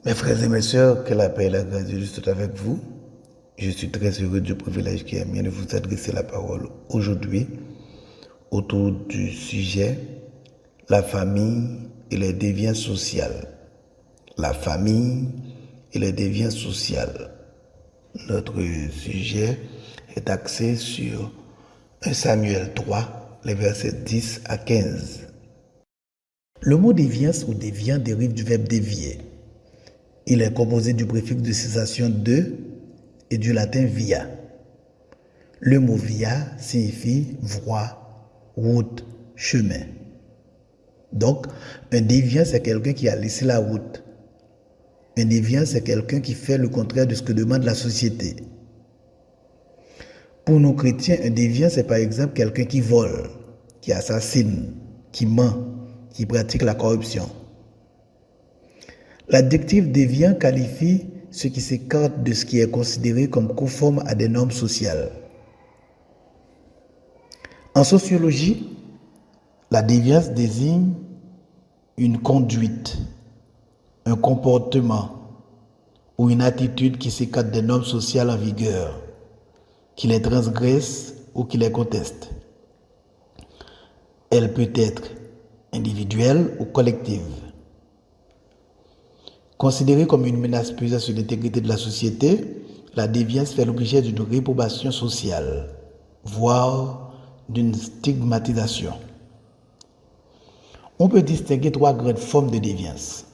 Mes frères et mes sœurs, que la paix et la grâce de Dieu soient avec vous. Je suis très heureux du privilège qui est mien de vous adresser la parole aujourd'hui autour du sujet la famille et les déviances sociales. La famille et les déviances sociales. Notre sujet est axé sur 1 Samuel 3, les versets 10 à 15. Le mot déviance ou déviant dérive du verbe dévier. Il est composé du préfixe de cessation de et du latin via. Le mot via signifie voie, route, chemin. Donc, un déviant, c'est quelqu'un qui a laissé la route. Un déviant, c'est quelqu'un qui fait le contraire de ce que demande la société. Pour nos chrétiens, un déviant, c'est par exemple quelqu'un qui vole, qui assassine, qui ment, qui pratique la corruption. L'adjectif déviant qualifie ce qui s'écarte de ce qui est considéré comme conforme à des normes sociales. En sociologie, la déviance désigne une conduite, un comportement ou une attitude qui s'écarte des normes sociales en vigueur, qui les transgresse ou qui les conteste. Elle peut être individuelle ou collective. Considérée comme une menace pesant sur l'intégrité de la société, la déviance fait l'objet d'une réprobation sociale, voire d'une stigmatisation. On peut distinguer trois grandes formes de déviance.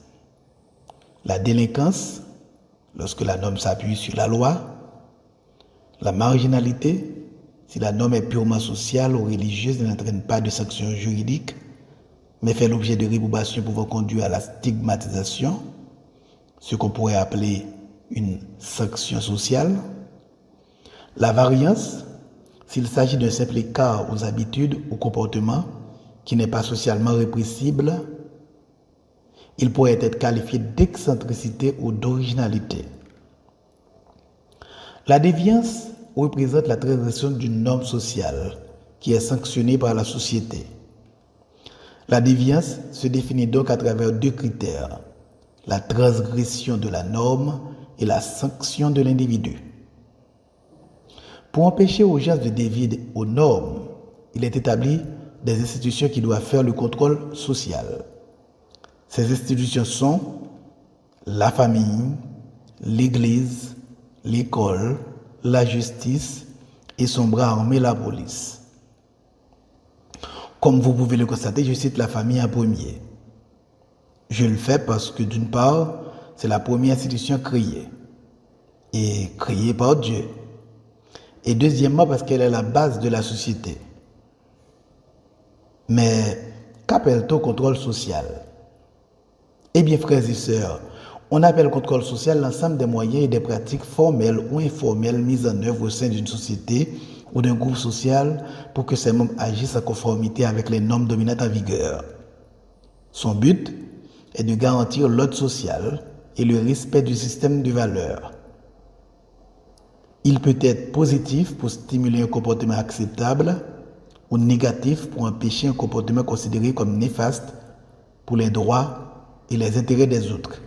La délinquance, lorsque la norme s'appuie sur la loi. La marginalité, si la norme est purement sociale ou religieuse et n'entraîne pas de sanctions juridiques, mais fait l'objet de réprobation pouvant conduire à la stigmatisation, ce qu'on pourrait appeler une sanction sociale. La variance, s'il s'agit d'un simple écart aux habitudes ou comportements qui n'est pas socialement répressible, il pourrait être qualifié d'excentricité ou d'originalité. La déviance représente la transgression d'une norme sociale qui est sanctionnée par la société. La déviance se définit donc à travers deux critères: la transgression de la norme et la sanction de l'individu. Pour empêcher aux gens de dévier aux normes, il est établi des institutions qui doivent faire le contrôle social. Ces institutions sont la famille, l'église, l'école, la justice et son bras armé, la police. Comme vous pouvez le constater, je cite la famille en premier. Je le fais parce que d'une part, c'est la première institution créée par Dieu. Et deuxièmement, parce qu'elle est la base de la société. Mais qu'appelle-t-on contrôle social? Eh bien, frères et sœurs, on appelle contrôle social l'ensemble des moyens et des pratiques formelles ou informelles mises en œuvre au sein d'une société ou d'un groupe social pour que ses membres agissent en conformité avec les normes dominantes en vigueur. Son but est de garantir l'ordre social et le respect du système de valeurs. Il peut être positif pour stimuler un comportement acceptable ou négatif pour empêcher un comportement considéré comme néfaste pour les droits et les intérêts des autres.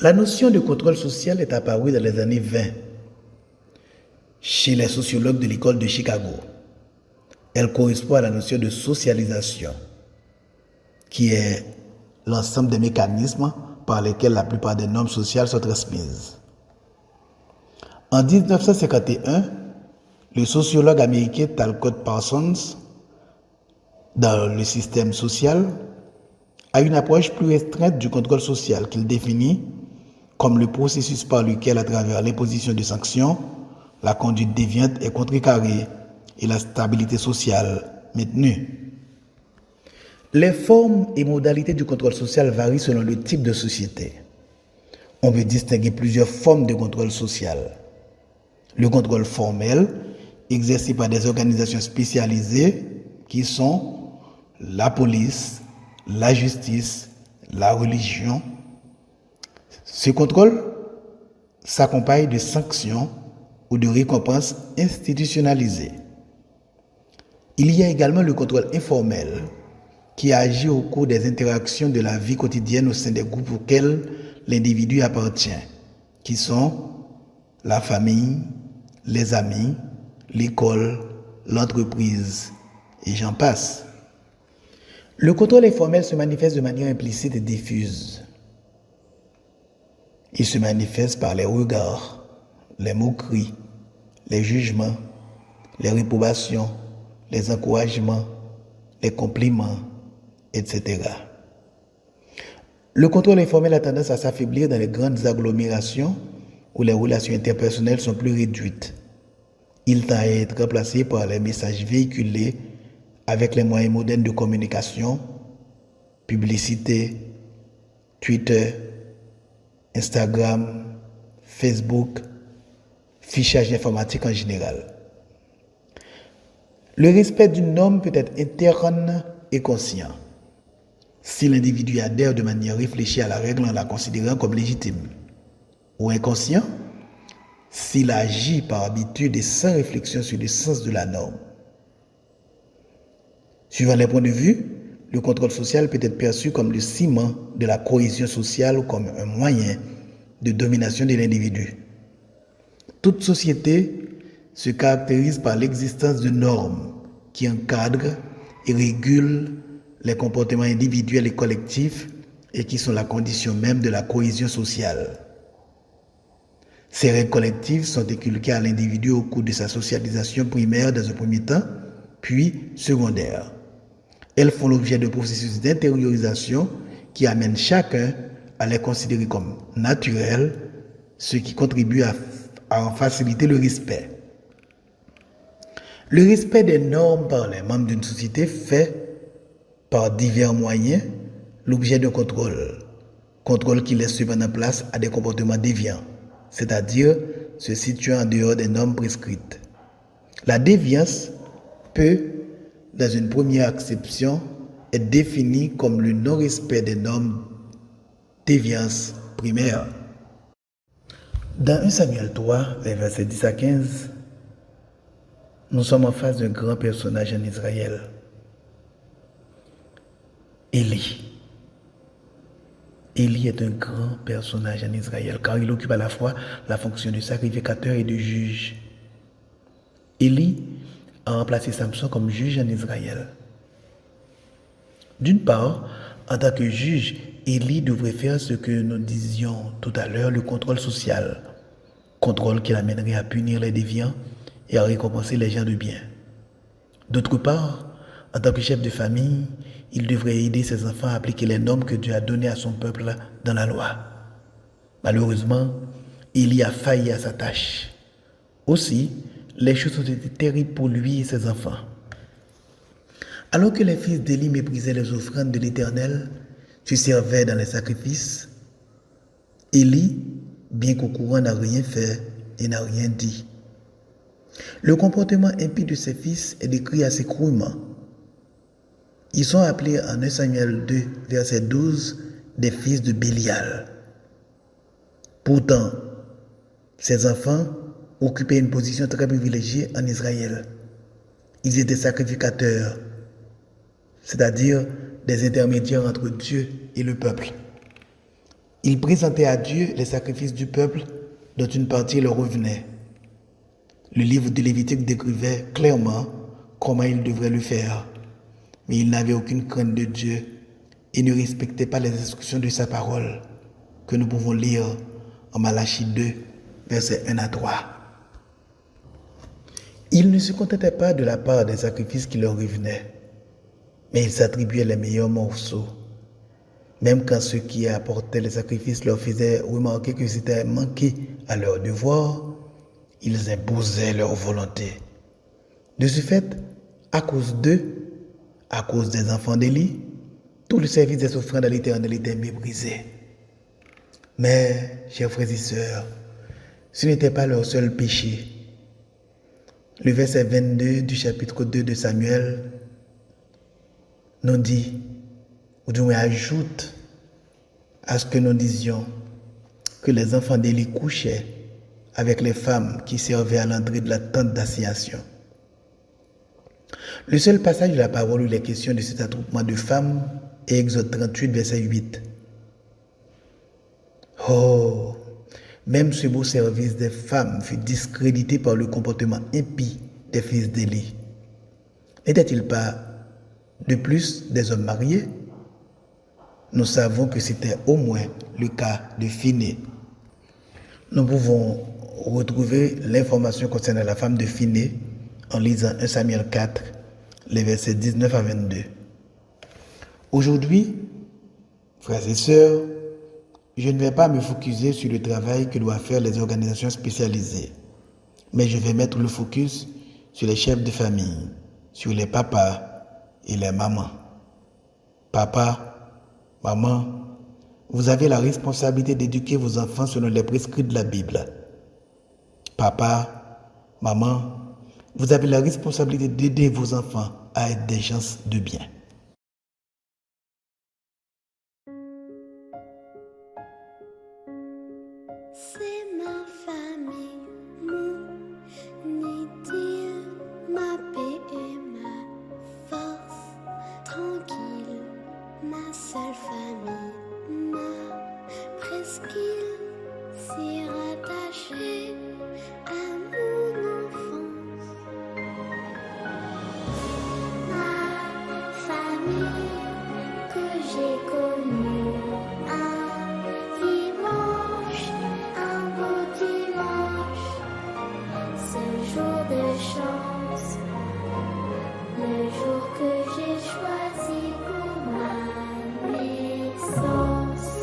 La notion de contrôle social est apparue dans les années 20 chez les sociologues de l'école de Chicago. Elle correspond à la notion de socialisation, qui est l'ensemble des mécanismes par lesquels la plupart des normes sociales sont transmises. En 1951, le sociologue américain Talcott Parsons, dans le système social, a une approche plus restreinte du contrôle social qu'il définit comme le processus par lequel, à travers l'imposition de sanctions, la conduite déviante est contrecarrée et la stabilité sociale maintenue. Les formes et modalités du contrôle social varient selon le type de société. On peut distinguer plusieurs formes de contrôle social. Le contrôle formel, exercé par des organisations spécialisées qui sont la police, la justice, la religion. Ce contrôle s'accompagne de sanctions ou de récompenses institutionnalisées. Il y a également le contrôle informel, qui agit au cours des interactions de la vie quotidienne au sein des groupes auxquels l'individu appartient, qui sont la famille, les amis, l'école, l'entreprise, et j'en passe. Le contrôle informel se manifeste de manière implicite et diffuse. Il se manifeste par les regards, les moqueries, les jugements, les réprobations, les encouragements, les compliments, etc. Le contrôle informel a tendance à s'affaiblir dans les grandes agglomérations où les relations interpersonnelles sont plus réduites. Il tend à être remplacé par les messages véhiculés avec les moyens modernes de communication, publicité, Twitter, Instagram, Facebook, fichage informatique en général. Le respect d'une norme peut être interne et conscient. Si l'individu adhère de manière réfléchie à la règle en la considérant comme légitime, ou inconscient, s'il agit par habitude et sans réflexion sur le sens de la norme. Suivant les points de vue, le contrôle social peut être perçu comme le ciment de la cohésion sociale ou comme un moyen de domination de l'individu. Toute société se caractérise par l'existence de normes qui encadrent et régulent les comportements individuels et collectifs et qui sont la condition même de la cohésion sociale. Ces règles collectives sont inculquées à l'individu au cours de sa socialisation primaire dans un premier temps, puis secondaire. Elles font l'objet de processus d'intériorisation qui amènent chacun à les considérer comme naturelles, ce qui contribue à en faciliter le respect. Le respect des normes par les membres d'une société fait, par divers moyens, l'objet d'un contrôle qui laisse cependant place à des comportements déviants, c'est-à-dire se situant en dehors des normes prescrites. La déviance peut, dans une première acception, être définie comme le non-respect des normes déviance primaire. Dans 1 Samuel 3, les versets 10 à 15, nous sommes en face d'un grand personnage en Israël, Élie. Élie est un grand personnage en Israël car il occupe à la fois la fonction de sacrificateur et de juge. Élie a remplacé Samson comme juge en Israël. D'une part, en tant que juge, Élie devrait faire ce que nous disions tout à l'heure, le contrôle social. Contrôle qui l'amènerait à punir les déviants et à récompenser les gens de bien. D'autre part, en tant que chef de famille, il devrait aider ses enfants à appliquer les normes que Dieu a données à son peuple dans la loi. Malheureusement, Élie a failli à sa tâche. Aussi, les choses ont été terribles pour lui et ses enfants. Alors que les fils d'Élie méprisaient les offrandes de l'Éternel, se servaient dans les sacrifices, Élie, bien qu'au courant, n'a rien fait et n'a rien dit. Le comportement impie de ses fils est décrit assez crûment. Ils sont appelés en 1 Samuel 2, verset 12, des fils de Bélial. Pourtant, ces enfants occupaient une position très privilégiée en Israël. Ils étaient sacrificateurs, c'est-à-dire des intermédiaires entre Dieu et le peuple. Ils présentaient à Dieu les sacrifices du peuple dont une partie leur revenait. Le livre de Lévitique décrivait clairement comment ils devraient le faire, mais ils n'avaient aucune crainte de Dieu et ne respectaient pas les instructions de sa parole, que nous pouvons lire en Malachie 2, versets 1 à 3. Ils ne se contentaient pas de la part des sacrifices qui leur revenaient, mais ils s'attribuaient les meilleurs morceaux. Même quand ceux qui apportaient les sacrifices leur faisaient remarquer que c'était manqué à leur devoir, ils imposaient leur volonté. De ce fait, à cause d'eux, à cause des enfants d'Élie, tout le service des offrandes à l'Éternel était méprisé. Mais, chers frères et sœurs, ce n'était pas leur seul péché. Le verset 22 du chapitre 2 de Samuel nous dit, ou du moins ajoute à ce que nous disions, que les enfants d'Élie couchaient avec les femmes qui servaient à l'entrée de la tente d'assignation. Le seul passage de la parole où il est question de cet attroupement de femmes est Exode 38, verset 8. Oh, même ce beau service des femmes fut discrédité par le comportement impie des fils d'Élie. N'était-il pas de plus des hommes mariés? Nous savons que c'était au moins le cas de Phiné. Nous pouvons retrouver l'information concernant la femme de Phiné en lisant 1 Samuel 4, les versets 19 à 22. Aujourd'hui, frères et sœurs, je ne vais pas me focuser sur le travail que doivent faire les organisations spécialisées, mais je vais mettre le focus sur les chefs de famille, sur les papas et les mamans. Papa, maman, vous avez la responsabilité d'éduquer vos enfants selon les prescrits de la Bible. Papa, maman, vous avez la responsabilité d'aider vos enfants à être des gens de bien. C'est ma famille, mon idylle, ma paix et ma force. Tranquille, ma seule famille, ma presqu'île, si rattachée à mon enfance. Ma famille que j'ai connue un dimanche, un beau dimanche, ce jour de chance, le jour que j'ai choisi pour ma naissance.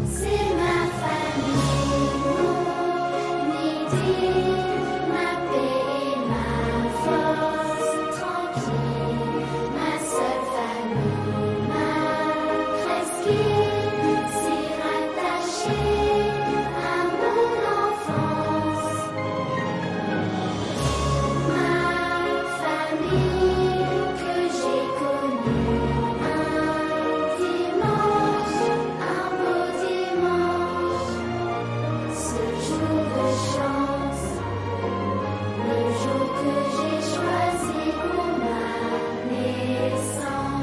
C'est ma famille, mon idylle, ma paix et ma force. Tranquille, ma seule famille, ma presqu'île, si rattachée à mon enfance. Ma famille que j'ai connue un dimanche, un beau dimanche, ce jour de chance, le jour que j'ai choisi pour ma naissance.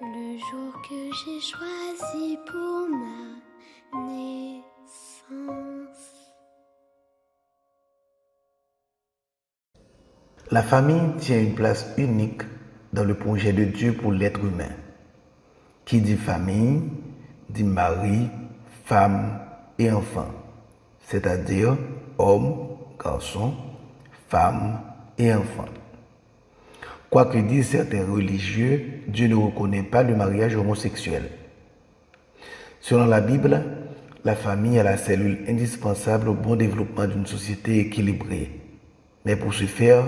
Le jour que j'ai choisi pour ma naissance. La famille tient une place unique dans le projet de Dieu pour l'être humain. Qui dit famille, dit mari, femme et enfant, c'est-à-dire homme, garçon, femme et enfant. Quoi que disent certains religieux, Dieu ne reconnaît pas le mariage homosexuel. Selon la Bible, la famille est la cellule indispensable au bon développement d'une société équilibrée. Mais pour ce faire,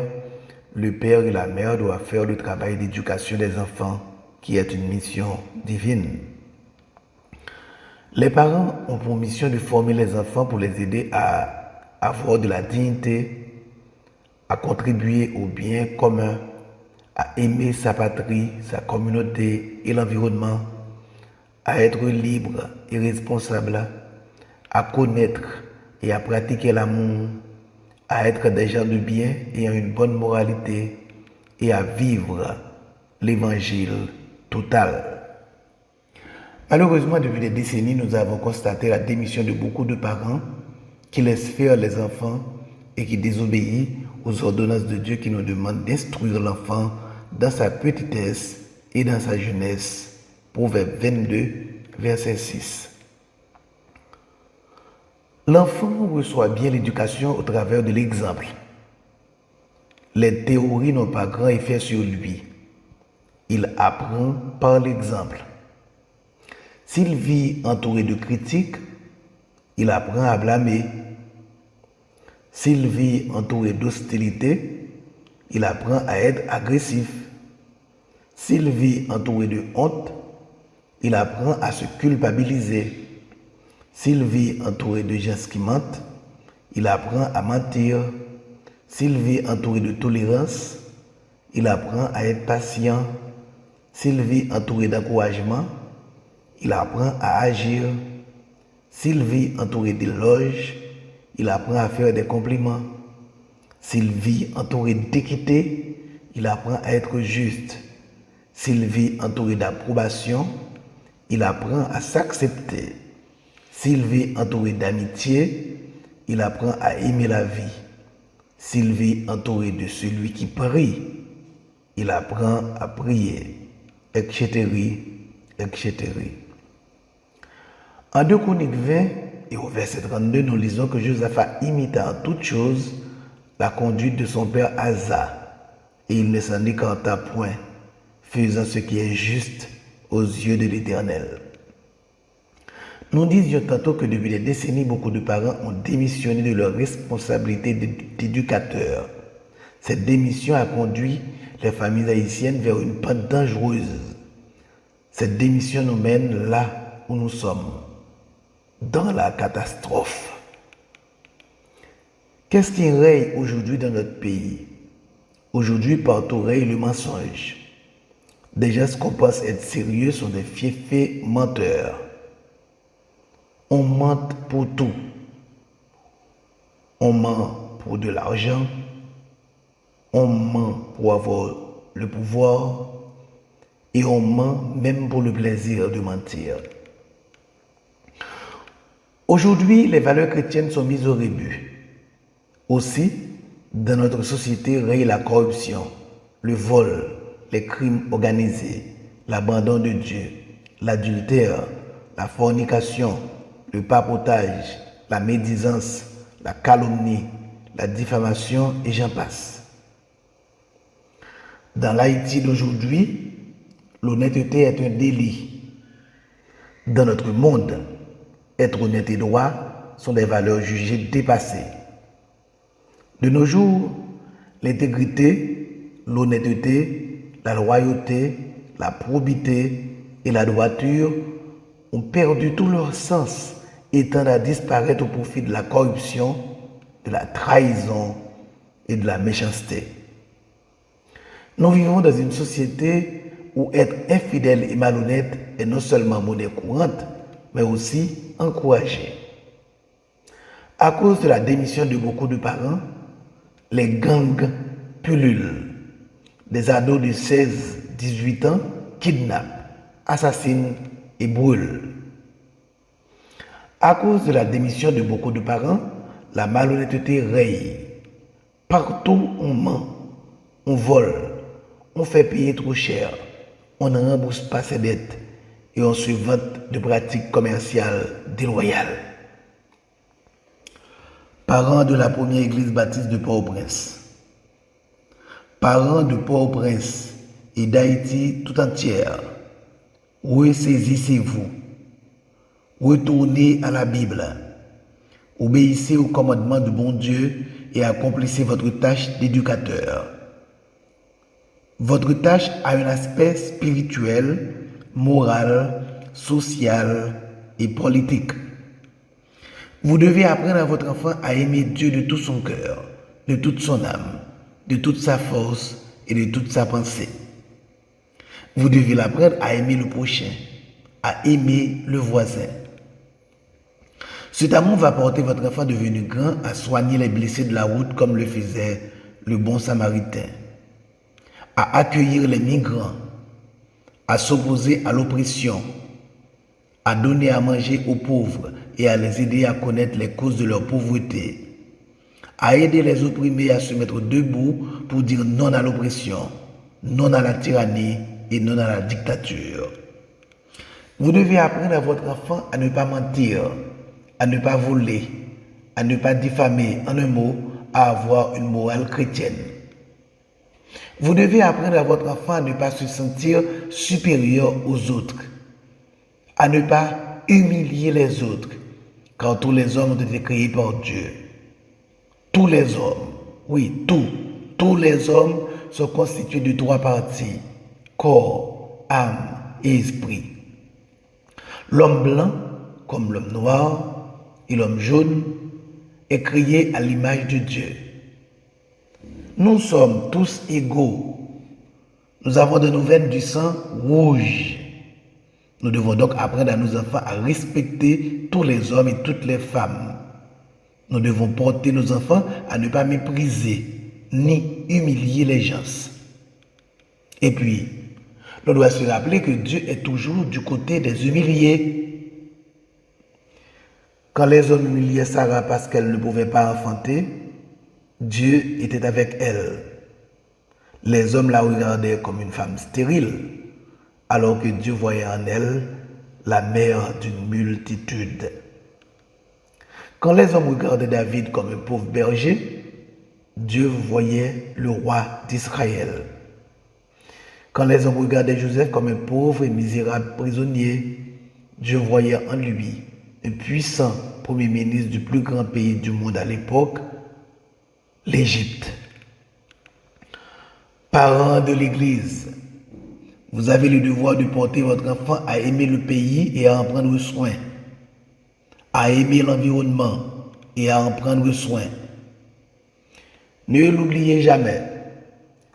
le père et la mère doivent faire le travail d'éducation des enfants, qui est une mission divine. Les parents ont pour mission de former les enfants pour les aider à avoir de la dignité, à contribuer au bien commun, à aimer sa patrie, sa communauté et l'environnement, à être libre et responsable, à connaître et à pratiquer l'amour, à être des gens de bien ayant une bonne moralité et à vivre l'évangile total. Malheureusement, depuis des décennies, nous avons constaté la démission de beaucoup de parents qui laissent faire les enfants et qui désobéissent aux ordonnances de Dieu qui nous demandent d'instruire l'enfant dans sa petitesse et dans sa jeunesse. Proverbe 22, verset 6. L'enfant reçoit bien l'éducation au travers de l'exemple. Les théories n'ont pas grand effet sur lui. Il apprend par l'exemple. S'il vit entouré de critiques, il apprend à blâmer. S'il vit entouré d'hostilité, il apprend à être agressif. S'il vit entouré de honte, il apprend à se culpabiliser. S'il vit entouré de gens qui mentent, il apprend à mentir. S'il vit entouré de tolérance, il apprend à être patient. S'il vit entouré d'encouragement, il apprend à agir. S'il vit entouré d'éloges, il apprend à faire des compliments. S'il vit entouré d'équité, il apprend à être juste. S'il vit entouré d'approbation, il apprend à s'accepter. S'il vit entouré d'amitié, il apprend à aimer la vie. S'il vit entouré de celui qui prie, il apprend à prier, etc., etc. En 2 Chroniques 20 et au verset 32, nous lisons que Josaphat imita en toutes choses la conduite de son père Asa, et il ne s'en écarta point, faisant ce qui est juste aux yeux de l'Éternel. Nous disions tantôt que depuis des décennies, beaucoup de parents ont démissionné de leur responsabilité d'éducateurs. Cette démission a conduit les familles haïtiennes vers une pente dangereuse. Cette démission nous mène là où nous sommes, dans la catastrophe. Qu'est-ce qui règne aujourd'hui dans notre pays? Aujourd'hui, partout règne le mensonge. Des gens qu'on pense être sérieux sont des fiefés menteurs. On ment pour tout. On ment pour de l'argent. On ment pour avoir le pouvoir. Et on ment même pour le plaisir de mentir. Aujourd'hui, les valeurs chrétiennes sont mises au rebut. Aussi, dans notre société règne la corruption, le vol, les crimes organisés, l'abandon de Dieu, l'adultère, la fornication, le papotage, la médisance, la calomnie, la diffamation et j'en passe. Dans l'Haïti d'aujourd'hui, l'honnêteté est un délit. Dans notre monde, être honnête et droit sont des valeurs jugées dépassées. De nos jours, l'intégrité, l'honnêteté, la loyauté, la probité et la droiture ont perdu tout leur sens et tendent à disparaître au profit de la corruption, de la trahison et de la méchanceté. Nous vivons dans une société où être infidèle et malhonnête est non seulement monnaie courante, mais aussi encouragé. À cause de la démission de beaucoup de parents, les gangs pullulent. Des ados de 16-18 ans kidnappent, assassinent et brûlent. À cause de la démission de beaucoup de parents, la malhonnêteté règne. Partout on ment, on vole, on fait payer trop cher, on ne rembourse pas ses dettes et on se vante de pratiques commerciales déloyales. Parents de la première église baptiste de Port-au-Prince, parents de Port-au-Prince et d'Haïti tout entière, ressaisissez-vous, retournez à la Bible, obéissez au commandement du bon Dieu et accomplissez votre tâche d'éducateur. Votre tâche a un aspect spirituel, moral, social et politique. Vous devez apprendre à votre enfant à aimer Dieu de tout son cœur, de toute son âme, de toute sa force et de toute sa pensée. Vous devez l'apprendre à aimer le prochain, à aimer le voisin. Cet amour va porter votre enfant devenu grand à soigner les blessés de la route comme le faisait le bon samaritain, à accueillir les migrants, à s'opposer à l'oppression, à donner à manger aux pauvres et à les aider à connaître les causes de leur pauvreté, à aider les opprimés à se mettre debout pour dire non à l'oppression, non à la tyrannie et non à la dictature. Vous devez apprendre à votre enfant à ne pas mentir, à ne pas voler, à ne pas diffamer, en un mot, à avoir une morale chrétienne. Vous devez apprendre à votre enfant à ne pas se sentir supérieur aux autres, à ne pas humilier les autres, car tous les hommes ont été créés par Dieu. Tous les hommes, oui, tous les hommes sont constitués de 3 parties, corps, âme et esprit. L'homme blanc, comme l'homme noir et l'homme jaune, est créé à l'image de Dieu. Nous sommes tous égaux. Nous avons de nos veines du sang rouge. Nous devons donc apprendre à nos enfants à respecter tous les hommes et toutes les femmes. Nous devons porter nos enfants à ne pas mépriser ni humilier les gens. Et puis, l'on doit se rappeler que Dieu est toujours du côté des humiliés. Quand les hommes humiliaient Sarah parce qu'elle ne pouvait pas enfanter, Dieu était avec elle. Les hommes la regardaient comme une femme stérile, alors que Dieu voyait en elle la mère d'une multitude. Quand les hommes regardaient David comme un pauvre berger, Dieu voyait le roi d'Israël. Quand les hommes regardaient Joseph comme un pauvre et misérable prisonnier, Dieu voyait en lui un puissant premier ministre du plus grand pays du monde à l'époque, l'Égypte. Parents de l'Église, vous avez le devoir de porter votre enfant à aimer le pays et à en prendre soin, à aimer l'environnement et à en prendre soin. Ne l'oubliez jamais,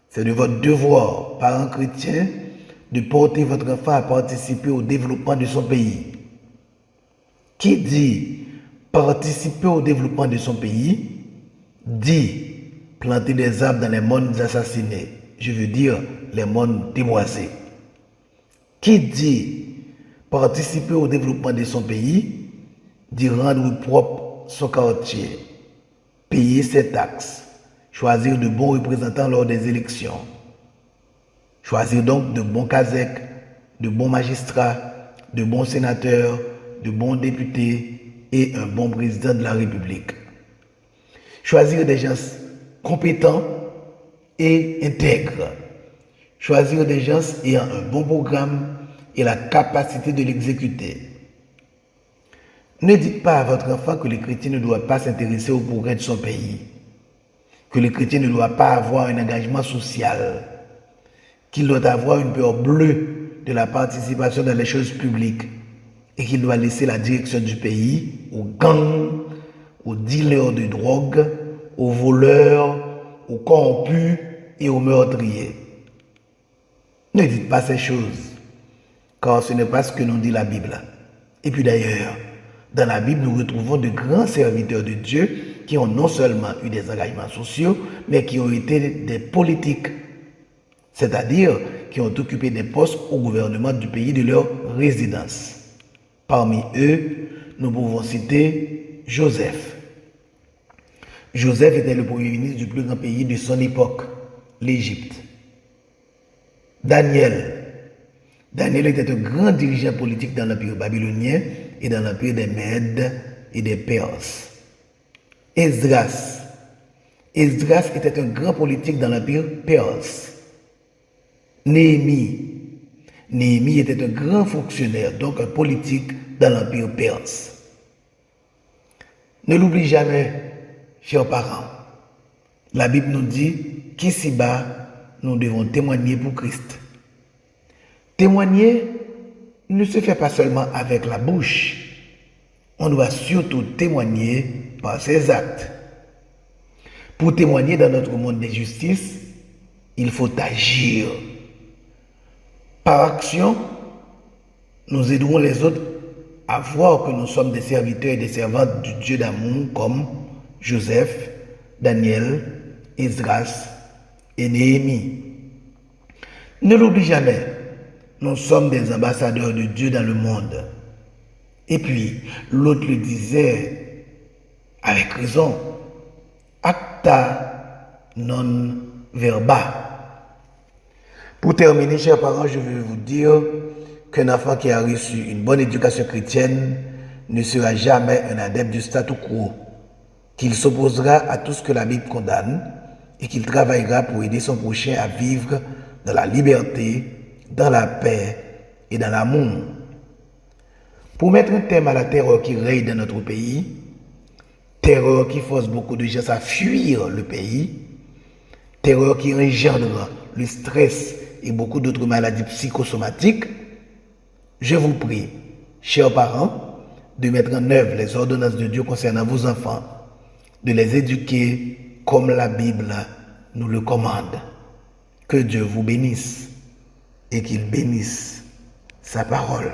c'est de votre devoir, parents chrétiens, de porter votre enfant à participer au développement de son pays. Qui dit participer au développement de son pays, dit planter des arbres dans les mondes assassinés, je veux dire les mondes déboisés. Qui dit participer au développement de son pays, dit rendre propre son quartier, payer ses taxes, choisir de bons représentants lors des élections, choisir donc de bons casecs, de bons magistrats, de bons sénateurs, de bons députés et un bon président de la République. Choisir des gens compétents et intègres. Choisir des gens ayant un bon programme et la capacité de l'exécuter. Ne dites pas à votre enfant que les chrétiens ne doivent pas s'intéresser au progrès de son pays, que les chrétiens ne doivent pas avoir un engagement social, qu'il doit avoir une peur bleue de la participation dans les choses publiques et qu'il doit laisser la direction du pays aux gangs, aux dealers de drogue, aux voleurs, aux corrompus et aux meurtriers. Ne dites pas ces choses, car ce n'est pas ce que nous dit la Bible. Et puis d'ailleurs, dans la Bible, nous retrouvons de grands serviteurs de Dieu qui ont non seulement eu des engagements sociaux, mais qui ont été des politiques, c'est-à-dire qui ont occupé des postes au gouvernement du pays de leur résidence. Parmi eux, nous pouvons citer Joseph. Joseph était le premier ministre du plus grand pays de son époque, l'Égypte. Daniel était un grand dirigeant politique dans l'Empire babylonien et dans l'Empire des Mèdes et des Perses. Esdras était un grand politique dans l'Empire perse. Néhémie était un grand fonctionnaire, donc un politique dans l'Empire perse. Ne l'oublie jamais, chers parents. La Bible nous dit qu'ici-bas, nous devons témoigner pour Christ. Témoigner ne se fait pas seulement avec la bouche. On doit surtout témoigner par ses actes. Pour témoigner dans notre monde d'injustice, il faut agir. Par action, nous aiderons les autres à voir que nous sommes des serviteurs et des servantes du Dieu d'amour comme Joseph, Daniel, Esdras et Néhémie. Ne l'oublie jamais, nous sommes des ambassadeurs de Dieu dans le monde. Et puis, l'autre le disait avec raison, acta non verba. Pour terminer, chers parents, je veux vous dire qu'un enfant qui a reçu une bonne éducation chrétienne ne sera jamais un adepte du statu quo, qu'il s'opposera à tout ce que la Bible condamne et qu'il travaillera pour aider son prochain à vivre dans la liberté, dans la paix et dans l'amour. Pour mettre un terme à la terreur qui règne dans notre pays, terreur qui force beaucoup de gens à fuir le pays, terreur qui engendre le stress et beaucoup d'autres maladies psychosomatiques, je vous prie, chers parents, de mettre en œuvre les ordonnances de Dieu concernant vos enfants, de les éduquer comme la Bible nous le commande. Que Dieu vous bénisse et qu'il bénisse sa parole.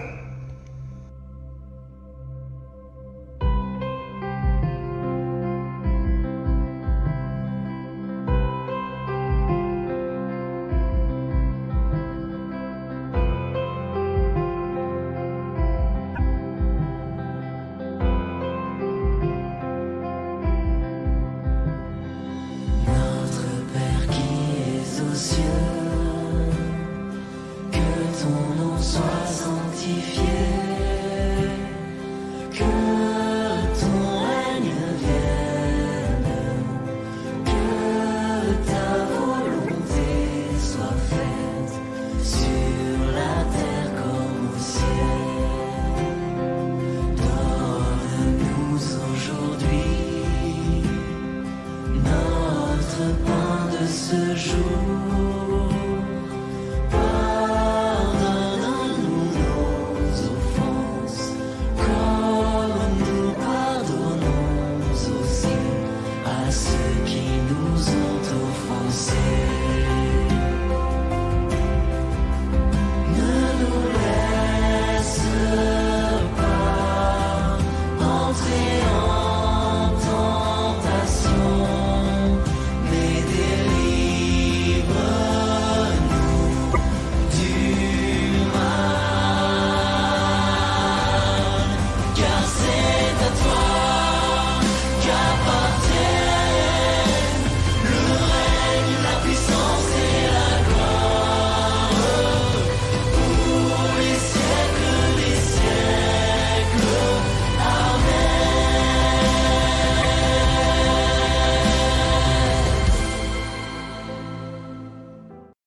jour